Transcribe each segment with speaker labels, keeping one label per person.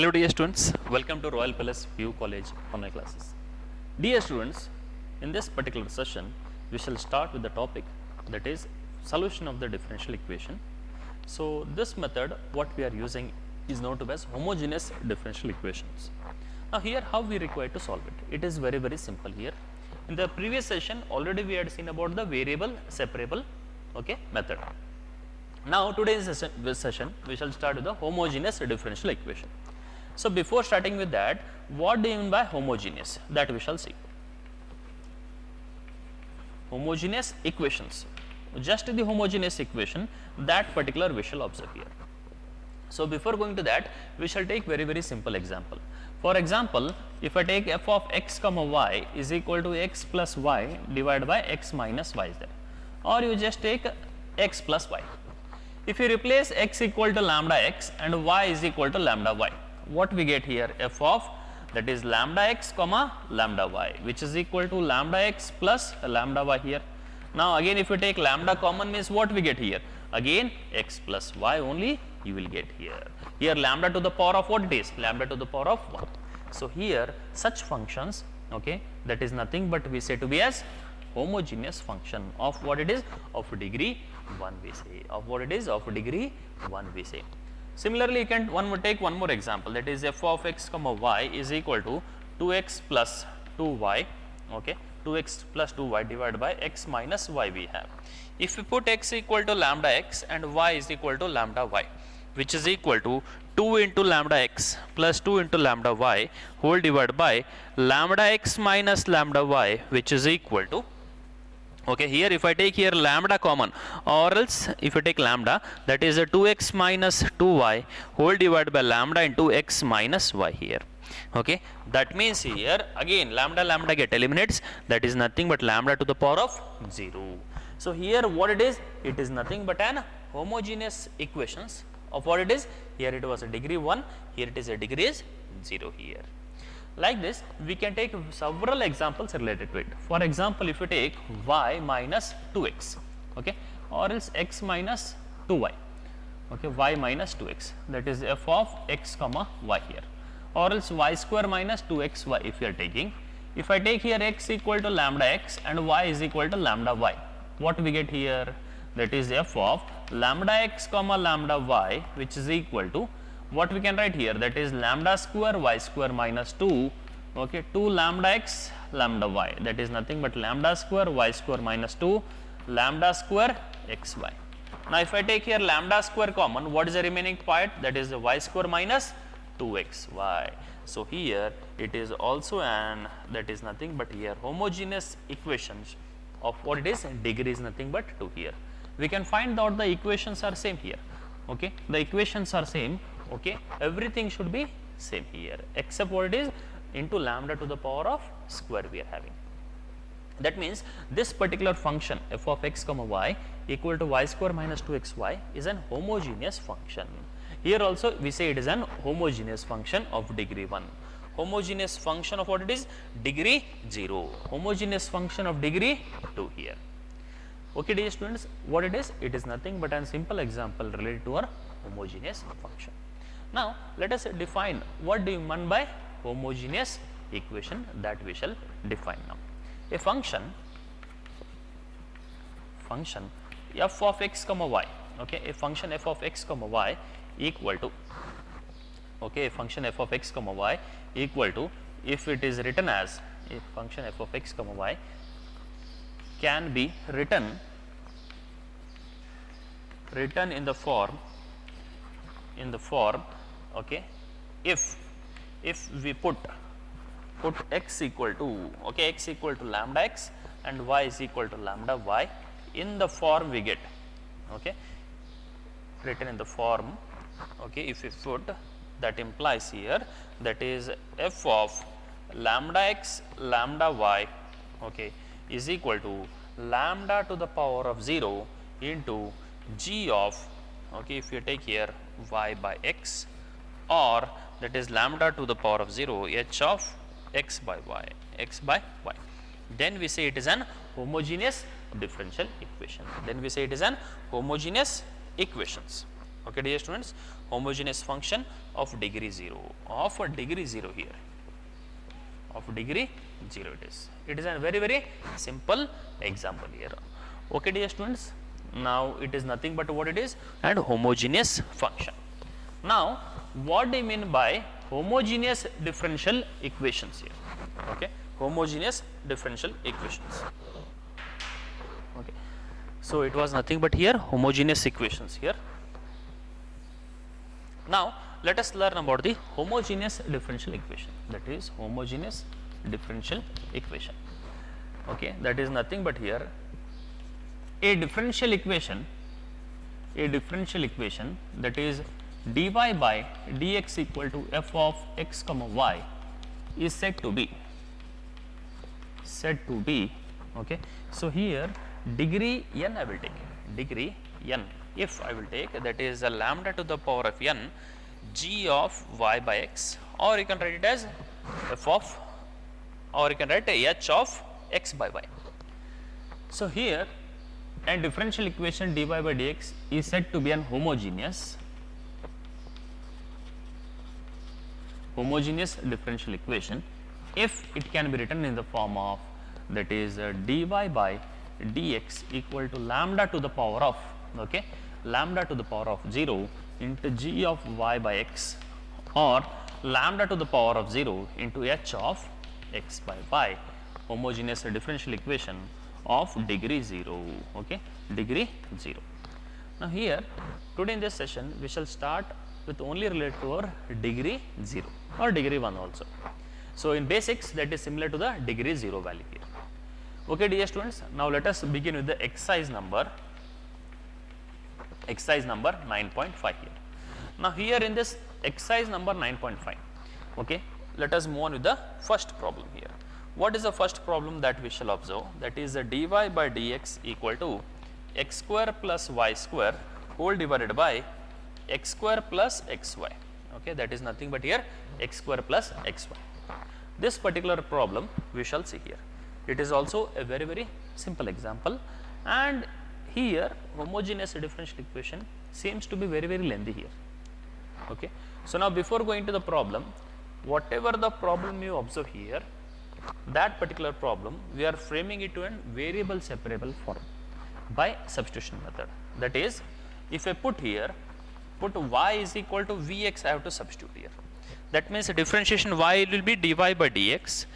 Speaker 1: Hello dear students, welcome to Royal Palace View College online classes. Dear students, in this particular session, we shall start with the topic that is solution of the differential equation. So this method what we are using is known to as homogeneous differential equations. Now here how we require to solve it? It is very simple here. In the previous session already we had seen about the variable separable method. Now today's session we shall start with the homogeneous differential equation. So before starting with that, what do you mean by homogeneous? That we shall see. Homogeneous equations, just the homogeneous equation, that particular we shall observe here. So before going to that, we shall take very simple example. For example, if I take f of x comma y is equal to x plus y divided by x minus y is there, or you just take x plus y. If you replace x equal to lambda x and y is equal to lambda y, what we get here? F of that is lambda x comma lambda y, which is equal to lambda x plus lambda y here. Now again if you take lambda common means what we get here? Again x plus y only you will get here. Here lambda to the power of what it is? Lambda to the power of 1. So here such functions, that is nothing but we say to be as homogeneous function of what it is? Of degree 1 we say. Of what it is? Of degree 1 we say. Similarly, you can take one more example, that is f of x comma y is equal to 2x plus 2y, 2x plus 2y divided by x minus y we have. If we put x equal to lambda x and y is equal to lambda y, which is equal to 2 into lambda x plus 2 into lambda y whole divided by lambda x minus lambda y, which is equal to here if I take here lambda common, or else if you take lambda, that is a 2x minus 2y whole divided by lambda into x minus y here. That means here again lambda get eliminates, that is nothing but lambda to the power of 0. So here what it is? It is nothing but an homogeneous equations of what it is? Here it was a degree 1, here it is a degree is 0 here. Like this, we can take several examples related to it. For example, if you take y minus 2x, or else x minus 2y, y minus 2x, that is f of x comma y here, or else y square minus 2xy if you are taking. If I take here x equal to lambda x and y is equal to lambda y, what we get here? That is f of lambda x comma lambda y, which is equal to what we can write here, that is lambda square y square minus 2, 2 lambda x lambda y, that is nothing but lambda square y square minus 2 lambda square xy. Now if I take here lambda square common, what is the remaining part? That is the y square minus 2xy. So here it is also an, that is nothing but here homogeneous equations of what it is? Degree is nothing but 2 here. We can find out the equations are same here, the equations are same, everything should be same here except what it is into lambda to the power of square we are having. That means this particular function f of x comma y equal to y square minus 2xy is an homogeneous function. Here also we say it is an homogeneous function of degree 1. Homogeneous function of what it is? Degree 0. Homogeneous function of degree 2 here. Dear students, what it is? It is nothing but a simple example related to our homogeneous function. Now let us define what do you mean by homogeneous equation, that we shall define now. A function f of x comma y, a function f of x comma y equal to a function f of x comma y equal to, if it is written as a function f of x comma y can be written in the form if we put x equal to x equal to lambda x and y is equal to lambda y in the form we get, written in the form, if we put, that implies here, that is f of lambda x lambda y is equal to lambda to the power of 0 into g of if you take here y by x, or that is lambda to the power of 0 h of x by y, then we say it is an homogeneous differential equation. Then we say it is an homogeneous equations. Okay, dear students, homogeneous function of degree 0, of a degree 0 here, of degree 0 it is. It is a very simple example here. Okay dear students, now it is nothing but what it is, and homogeneous function. Now what do you mean by homogeneous differential equations here? Okay, homogeneous differential equations. Okay, so it was nothing but here homogeneous equations here. Now let us learn about the homogeneous differential equation, that is homogeneous differential equation. Okay, that is nothing but here a differential equation that is dy by dx equal to f of x comma y is said to be okay. So here degree n I will take, degree n, if I will take, that is a lambda to the power of n g of y by x, or you can write it as f of, or you can write h of x by y. So here a differential equation dy by dx is said to be an homogeneous differential equation if it can be written in the form of, that is dy by dx equal to lambda to the power of, okay, lambda to the power of 0 into g of y by x, or lambda to the power of 0 into h of x by y, homogeneous differential equation of degree 0, okay, degree 0. Now here today in this session we shall start with only related to our degree 0 or degree 1 also. So in basics that is similar to the degree 0 value here. Okay dear students, now let us begin with the exercise number 9.5 here. Now here in this exercise number 9.5, okay, let us move on with the first problem here. What is the first problem that we shall observe? That is the dy by dx equal to x square plus y square whole divided by x square plus xy. Okay, that is nothing but here x square plus xy. This particular problem we shall see here. It is also a very simple example, and here homogeneous differential equation seems to be very lengthy here. Okay, so now before going to the problem, whatever the problem you observe here, that particular problem we are framing it to a variable separable form by substitution method. That is, if I put y is equal to vx, I have to substitute here. That means differentiation y will be dy by dx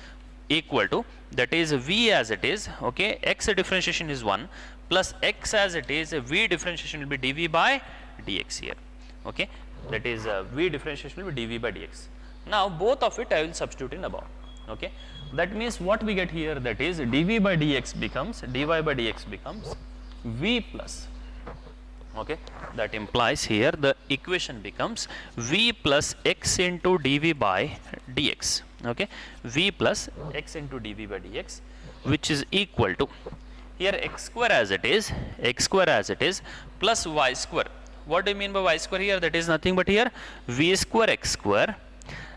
Speaker 1: equal to, that is v as it is, okay, x differentiation is 1 plus x as it is, v differentiation will be dv by dx here. Okay, that is v differentiation will be dv by dx. Now both of it I will substitute in above. Okay, that means what we get here, that is dv by dx becomes, dy by dx becomes v plus, okay, that implies here the equation becomes v plus x into dv by dx, okay, v plus x into dv by dx, which is equal to here x square as it is plus y square. What do you mean by y square here? That is nothing but here v square x square,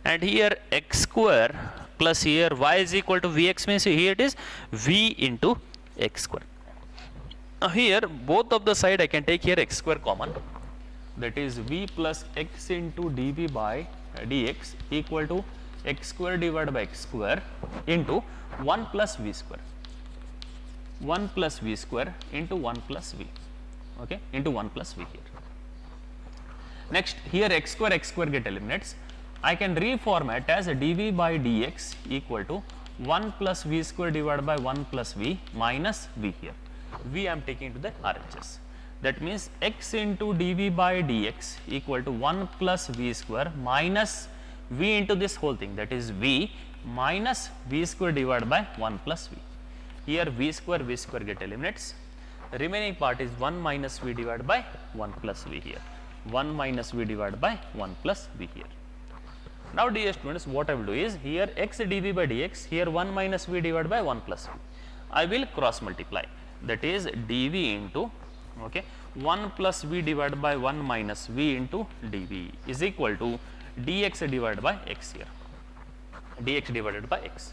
Speaker 1: and here x square plus here y is equal to vx, means here it is v into x square. Now here both of the side I can take here x square common, that is v plus x into dv by dx equal to x square divided by x square into 1 plus v square, 1 plus v square into 1 plus v, okay, into 1 plus v here. Next here x square get eliminates. I can reformat as a dv by dx equal to 1 plus v square divided by 1 plus v minus v here. V I am taking to the RHS. That means x into dv by dx equal to 1 plus v square minus v into this whole thing, that is v minus v square divided by 1 plus v. Here v square get eliminates. Remaining part is 1 minus v divided by 1 plus v here. 1 minus v divided by 1 plus v here. Now dear students, what I will do is here x dv by dx, here 1 minus v divided by 1 plus v. I will cross multiply, that is dv into, okay, 1 plus v divided by 1 minus v into dv is equal to dx divided by x here, dx divided by x.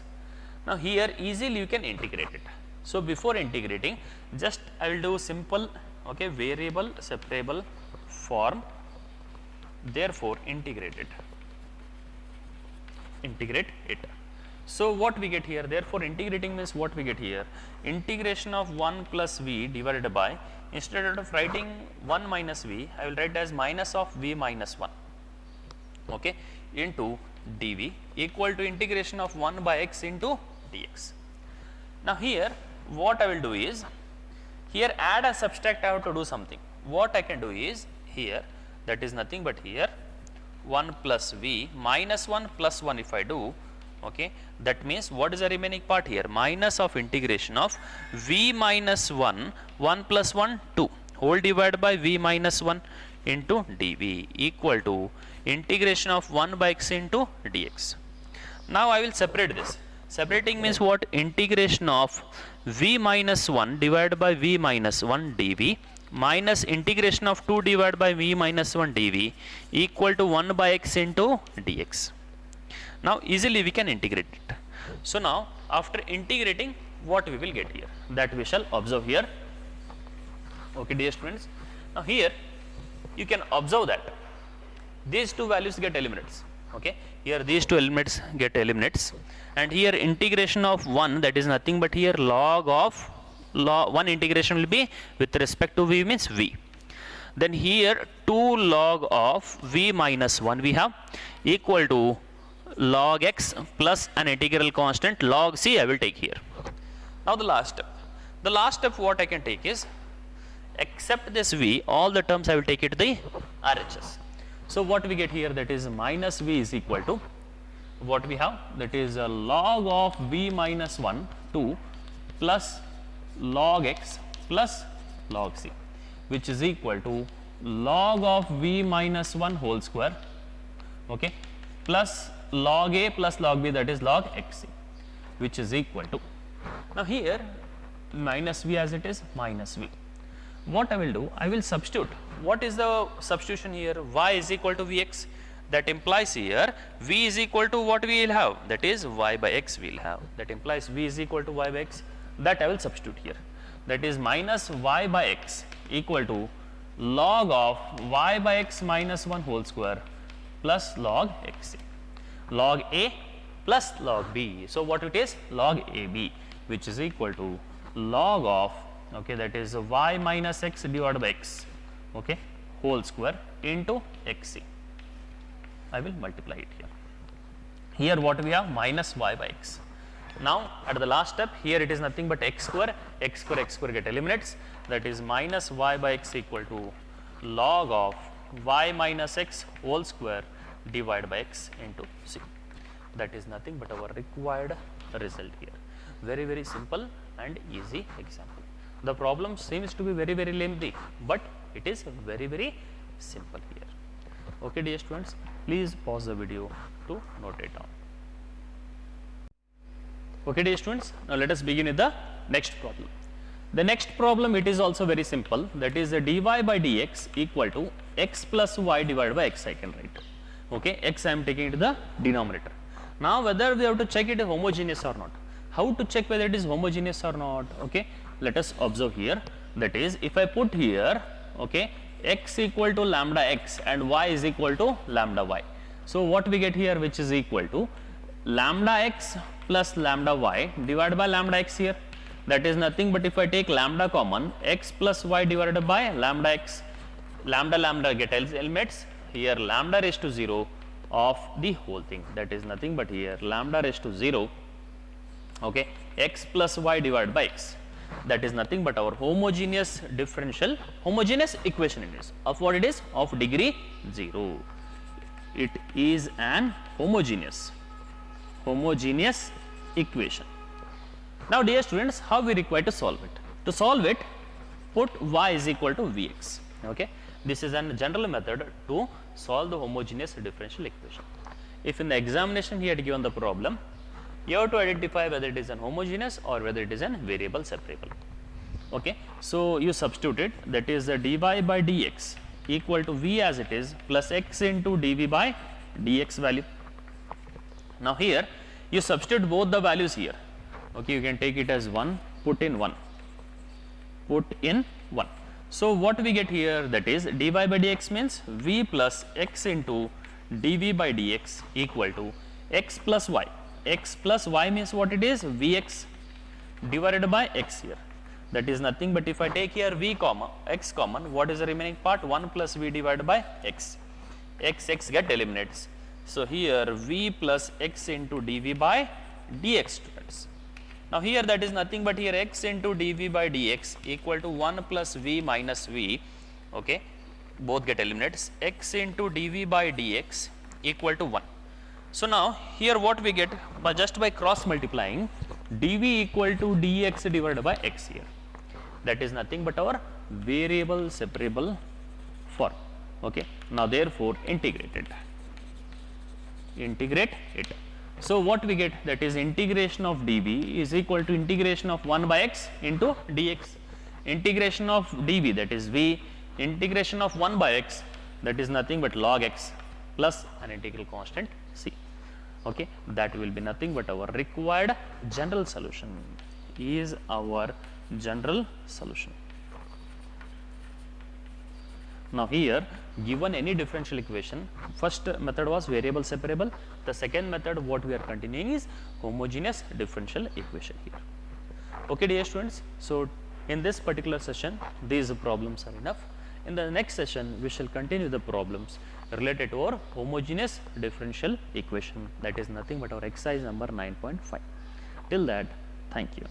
Speaker 1: Now here easily you can integrate it. So before integrating, just I will do simple, okay, variable separable form therefore integrate it. So what we get here, therefore integrating means what we get here, integration of 1 plus v divided by, instead of writing 1 minus v, I will write as minus of v minus 1, okay, into dv equal to integration of 1 by x into dx. Now here what I will do is, here add and subtract I have to do something. What I can do is, here that is nothing but here 1 plus v minus 1 plus 1 if I do, okay, that means what is the remaining part here, minus of integration of v minus 1 1 plus 1 2 whole divided by v minus 1 into dv equal to integration of 1 by x into dx. Now I will separate this. Separating means what, integration of v minus 1 divided by v minus 1 dv minus integration of 2 divided by v minus 1 dv equal to 1 by x into dx. Now easily we can integrate it. So now after integrating, what we will get here, that we shall observe here. Okay dear students, now here you can observe that these two values get eliminates, okay, here these two elements get eliminates, and here integration of 1, that is nothing but here log of 1 integration will be with respect to v means v. Then here 2 log of v minus 1 we have equal to log x plus an integral constant log c I will take here. Now the last step what I can take is, except this v, all the terms I will take it to the RHS. So what we get here, that is minus v is equal to what we have, that is a log of v minus 1 2 plus log x plus log c, which is equal to log of v minus 1 whole square, okay, plus log a plus log b, that is log xc, which is equal to, now here minus v as it is minus v. What I will do, I will substitute. What is the substitution here? Y is equal to vx, that implies here v is equal to what we will have, that is y by x we will have, that implies v is equal to y by x, that I will substitute here, that is minus y by x equal to log of y by x minus 1 whole square plus log xc, log a plus log b. So what it is, log ab, which is equal to log of, okay, that is y minus x divided by x, okay, whole square into xc. I will multiply it here. Here what we have, minus y by x. Now at the last step, here it is nothing but x square get eliminates, that is minus y by x equal to log of y minus x whole square divided by x into c. That is nothing but our required result here. Very, very simple and easy example. The problem seems to be very, very lengthy, but it is very, very simple here. Okay dear students, please pause the video to note it down. Okay dear students, now let us begin with the next problem. The next problem, it is also very simple, that is dy by dx equal to x plus y divided by x I can write. Okay, x I am taking to the denominator. Now whether we have to check it is homogeneous or not. How to check whether it is homogeneous or not? Okay, let us observe here, that is if I put here, okay, x equal to lambda x and y is equal to lambda y. So what we get here, which is equal to lambda x plus lambda y divided by lambda x here. That is nothing but if I take lambda common, x plus y divided by lambda x, lambda get eliminates, here lambda raised to 0 of the whole thing, that is nothing but here lambda raised to 0, okay, x plus y divided by x, that is nothing but our homogeneous equation it is, of what it is, of degree 0. It is an homogeneous equation. Now dear students, how we require to solve it? To solve it, put y is equal to vx, okay. This is a general method to solve the homogeneous differential equation. If in the examination he had given the problem, you have to identify whether it is an homogeneous or whether it is an variable separable. Okay, so you substitute it, that is the dy by dx equal to v as it is plus x into dv by dx value. Now here you substitute both the values here. Okay, you can take it as 1, put in 1. So what we get here, that is dy by dx means v plus x into dv by dx equal to x plus y. X plus y means what it is? Vx divided by x here. That is nothing but if I take here v comma x common, what is the remaining part? 1 plus v divided by x. X get eliminates. So here v plus x into dv by dx students. Now here that is nothing but here x into dv by dx equal to 1 plus v minus v, okay, both get eliminates, x into dv by dx equal to 1. So now here what we get, by just by cross multiplying, dv equal to dx divided by x here. That is nothing but our variable separable form, okay. Now therefore integrate it. So what we get, that is integration of dv is equal to integration of 1 by x into dx. Integration of dv, that is v, integration of 1 by x, that is nothing but log x plus an integral constant c, okay. That will be nothing but our required general solution, is our general solution. Now here given any differential equation, first method was variable separable, the second method what we are continuing is homogeneous differential equation here, okay dear students. So in this particular session these problems are enough. In the next session we shall continue the problems related to our homogeneous differential equation, that is nothing but our exercise number 9.5. Till that, thank you.